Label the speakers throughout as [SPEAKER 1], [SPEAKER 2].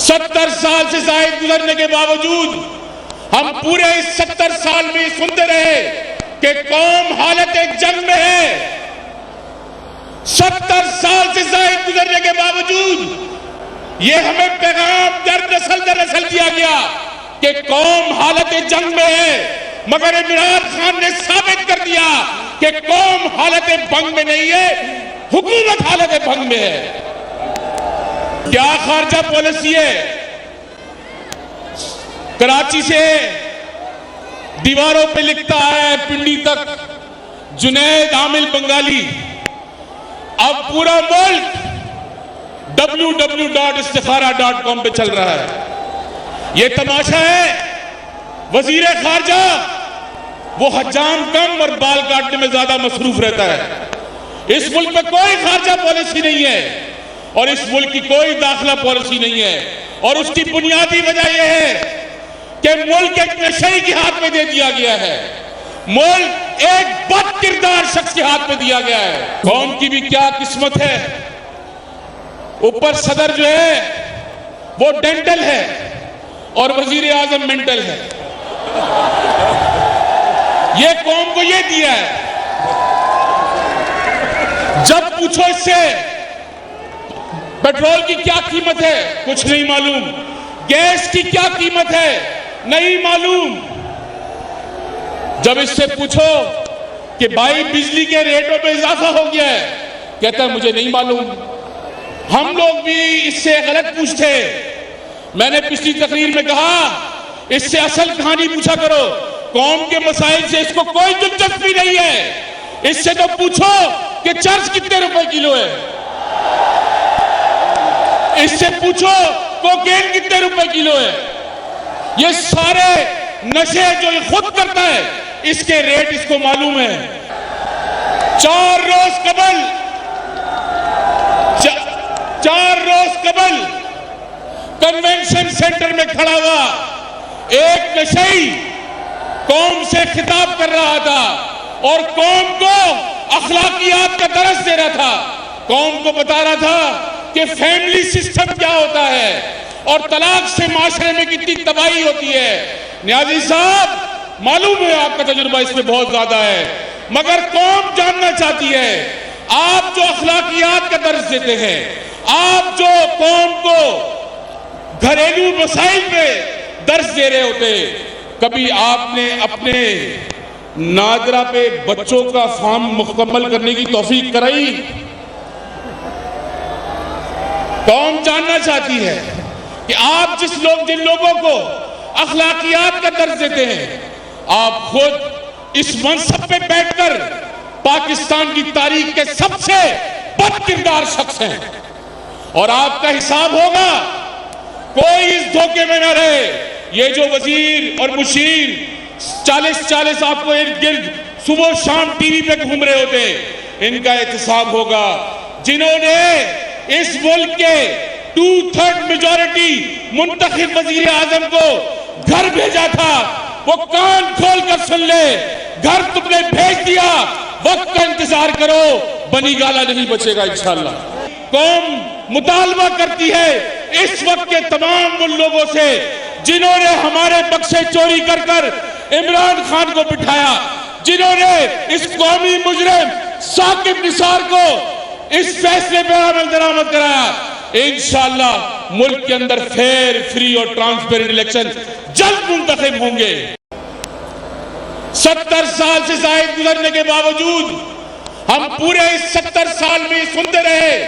[SPEAKER 1] 70 साल से जायद गुजरने के बावजूद हम पूरे इस 70 साल में सुनते रहे कि कौम हालत जंग में है। 70 साल से जायद गुजरने के बावजूद ये हमें पैगाम दर नस्ल दिया गया कि कौम हालत जंग में है, मगर इमरान खान ने साबित कर दिया कि कौम हालत भंग में नहीं है, हुकूमत हालत भंग में है। क्या खारजा पॉलिसी है? कराची से दीवारों पे लिखता है पिंडी तक जुनैद आमिल बंगाली। अब पूरा मुल्क www.istikhara.com पे चल रहा है। यह तमाशा है, वजीर खारजा वो हजाम कम और बाल काटने में ज्यादा मसरूफ रहता है। इस मुल्क में कोई खारजा पॉलिसी नहीं है और इस मुल्क की कोई दाखिला पॉलिसी नहीं है, और उसकी बुनियादी वजह यह है कि मुल्क एक नशे के हाथ में दे दिया गया है, मुल्क एक बद किरदार शख्स के हाथ में दिया गया है। कौम की भी क्या किस्मत है, ऊपर सदर जो है वो डेंटल है और वजीर आजम मेंटल है। ये कौम को ये दिया है। जब पूछो इससे पेट्रोल की क्या कीमत है, कुछ नहीं मालूम। गैस की क्या कीमत है, नहीं मालूम। जब इससे पूछो कि भाई बिजली के रेटों में इजाफा हो गया है, कहता है मुझे नहीं मालूम। हम लोग भी इससे गलत पूछते। मैंने पिछली तकरीर में कहा इससे असल कहानी पूछा करो, कौम के मसाइल से इसको कोई दिलचस्पी नहीं है। इससे तो पूछो कि चर्च कितने रुपए किलो है, इससे पूछो कोकेन कितने रुपए किलो है। ये सारे नशे जो ये खुद करता है इसके रेट इसको मालूम है। 4 रोज कबल कन्वेंशन सेंटर में खड़ा हुआ एक नशई कौम से खिताब कर रहा था और कौम को अखलाकियात का दर्स दे रहा था। कौम को बता रहा था कि फैमिली सिस्टम क्या होता है और तलाक से माशरे में कितनी तबाही होती है। न्याजी साहब, मालूम है आपका तजुर्बा इसमें बहुत ज्यादा है, मगर कौम जानना चाहती है। आप जो अखलाकियात का दर्स देते हैं, आप जो कौम को घरेलू मसाइल पे दर्स दे रहे होते, कभी आपने अपने नादरा पे बच्चों का फॉर्म मुकम्मल करने की तौफीक कराई? कौम जानना चाहती है कि आप जिन लोगों को अखलाकियात का दर्ज देते हैं, आप खुद इस मनसब पे बैठकर पाकिस्तान की तारीख के सबसे बद किरदार शख्स हैं और आपका हिसाब होगा। कोई इस धोखे में न रहे। ये जो वजीर और मुशीर 40 आपको इर्द गिर्द सुबह शाम टीवी पे घूम रहे होते, इनका एहतसाब होगा। जिन्होंने इस मुल्क के 2/3 मेजॉरिटी मुंतखब वजीर आजम को घर भेजा था, वो कान खोल कर सुन ले। घर तुमने भेज दिया, वक्त का इंतजार करो, बनी गाला नहीं बचेगा इंशाअल्लाह। कौम मुतालबा करती है इस वक्त के तमाम उन लोगों से जिन्होंने हमारे बक्से चोरी कर कर इमरान खान को बिठाया, जिन्होंने इस कौमी मुजरिम साकिब निसार को इस फैसले पर अमल दरामद कराया। इंशाअल्लाह मुल्क के अंदर फेयर, फ्री और ट्रांसपेरेंट इलेक्शन जल्द मुंतखब होंगे। 70 साल से जायद गुजरने के बावजूद हम पूरे इस 70 साल में सुनते रहे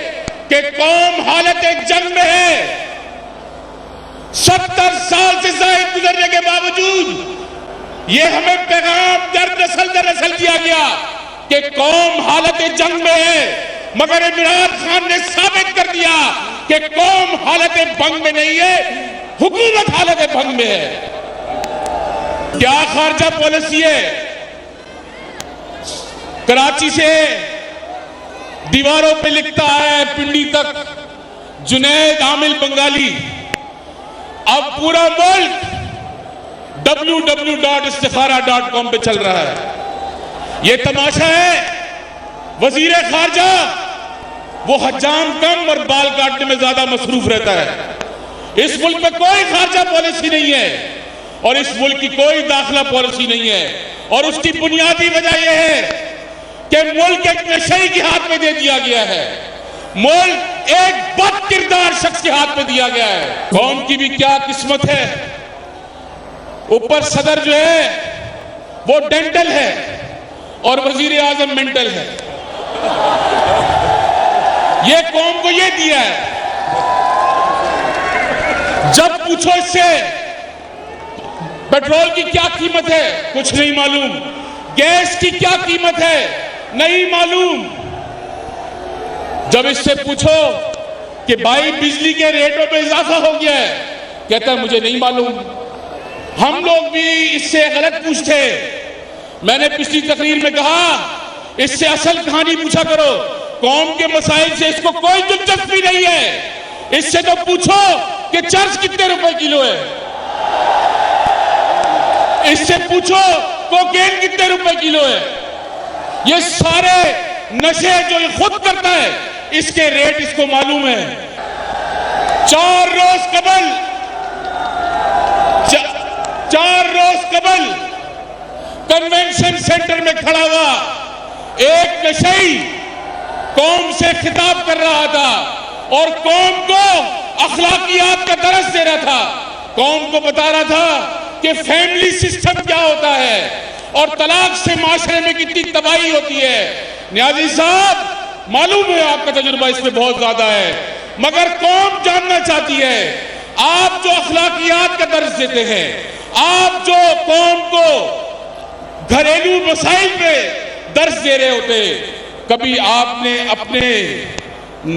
[SPEAKER 1] कि कौम हालत जंग में है। 70 साल से जायद गुजरने के बावजूद ये हमें पैगाम दर नस्ल दिया गया कि कौम हालत जंग में है, मगर इमरान खान ने साबित कर दिया कि कौम हालत भंग में नहीं है, हुकूमत हालत भंग में है। क्या खारजा पॉलिसी है? कराची से दीवारों पे लिखता है पिंडी तक जुनैद आमिल बंगाली। अब पूरा मुल्क www.istikhara.com पे चल रहा है। यह तमाशा है, वजीर खारजा वो हजाम कम और बाल काटने में ज्यादा मसरूफ रहता है। इस मुल्क में कोई खारजा पॉलिसी नहीं है और इस मुल्क की कोई दाखिला पॉलिसी नहीं है। और उसकी बुनियादी वजह यह है कि मुल्क एक नशे के हाथ में दे दिया गया है, मुल्क एक बद किरदार शख्स के हाथ में दिया गया है। कौम की भी क्या किस्मत है, ऊपर सदर जो है वो डेंटल है और वजीर आजम मेंटल है। ये कौम को ये दिया है। जब पूछो इससे पेट्रोल की क्या कीमत है, कुछ नहीं मालूम। गैस की क्या कीमत है, नहीं मालूम। जब इससे पूछो कि भाई बिजली के रेटों में इजाफा हो गया है, कहता है मुझे नहीं मालूम। हम लोग भी इससे गलत पूछते। मैंने पिछली तकरीर में कहा इससे असल कहानी पूछा करो, कौम के मसाइल से इसको कोई दिलचस्पी नहीं है। इससे तो पूछो कि चर्च कितने रुपए किलो है, इससे पूछो कोकेन कितने रुपए किलो है। ये सारे नशे जो ये खुद करता है इसके रेट इसको मालूम है। 4 रोज कबल कन्वेंशन सेंटर में खड़ा हुआ एक नशई कौम से खिताब कर रहा था और कौम को अखलाकियात का दर्स दे रहा था। कौम को बता रहा था कि फैमिली सिस्टम क्या होता है और तलाक से माशरे में कितनी तबाही होती है। न्याजी साहब, मालूम है आपका तजुर्बा इसमें बहुत ज्यादा है, मगर कौम जानना चाहती है आप जो अखलाकियात का दर्स देते हैं, आप जो कौम को घरेलू मसाइल पे दर्स दे रहे होते, कभी आपने अपने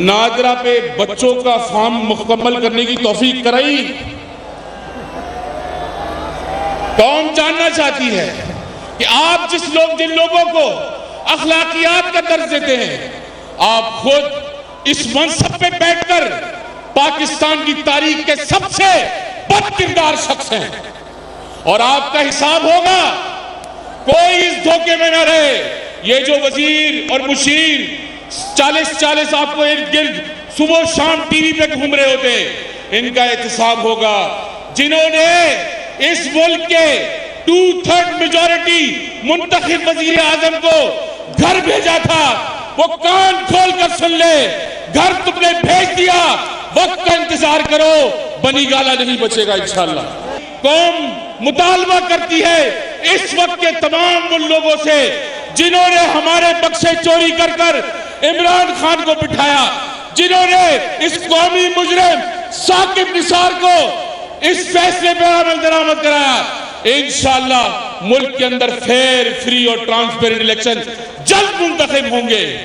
[SPEAKER 1] नादरा पे बच्चों का फॉर्म मुकम्मल करने की तौफीक कराई? कौम जानना चाहती है कि आप जिन लोगों को अखलाकियात का दर्ज देते हैं, आप खुद इस मनसब पे बैठकर पाकिस्तान की तारीख के सबसे बदकिरदार शख्स हैं और आपका हिसाब होगा। कोई इस धोखे में न रहे। ये जो वजीर और मुशीर 40 आपको इर्द गिर्द सुबह शाम टीवी पे घूम रहे होते, इनका एहतसाब होगा। जिन्होंने इस मुल्क के 2/3 मेजॉरिटी मुंतखब वजीर आजम को घर भेजा था, वो कान खोल कर सुन ले। घर तुमने भेज दिया, वक्त का इंतजार करो, बनी गाला नहीं बचेगा इंशाअल्लाह। कौम मुतालबा करती है इस वक्त के तमाम उन लोगों से जिन्होंने हमारे बक्से चोरी कर कर इमरान खान को बिठाया, जिन्होंने इस कौमी मुजरिम साकिब निसार को इस फैसले पर अमल दरामद कराया। इंशाअल्लाह मुल्क के अंदर फेयर, फ्री और ट्रांसपेरेंट इलेक्शन जल्द मुंतखब होंगे।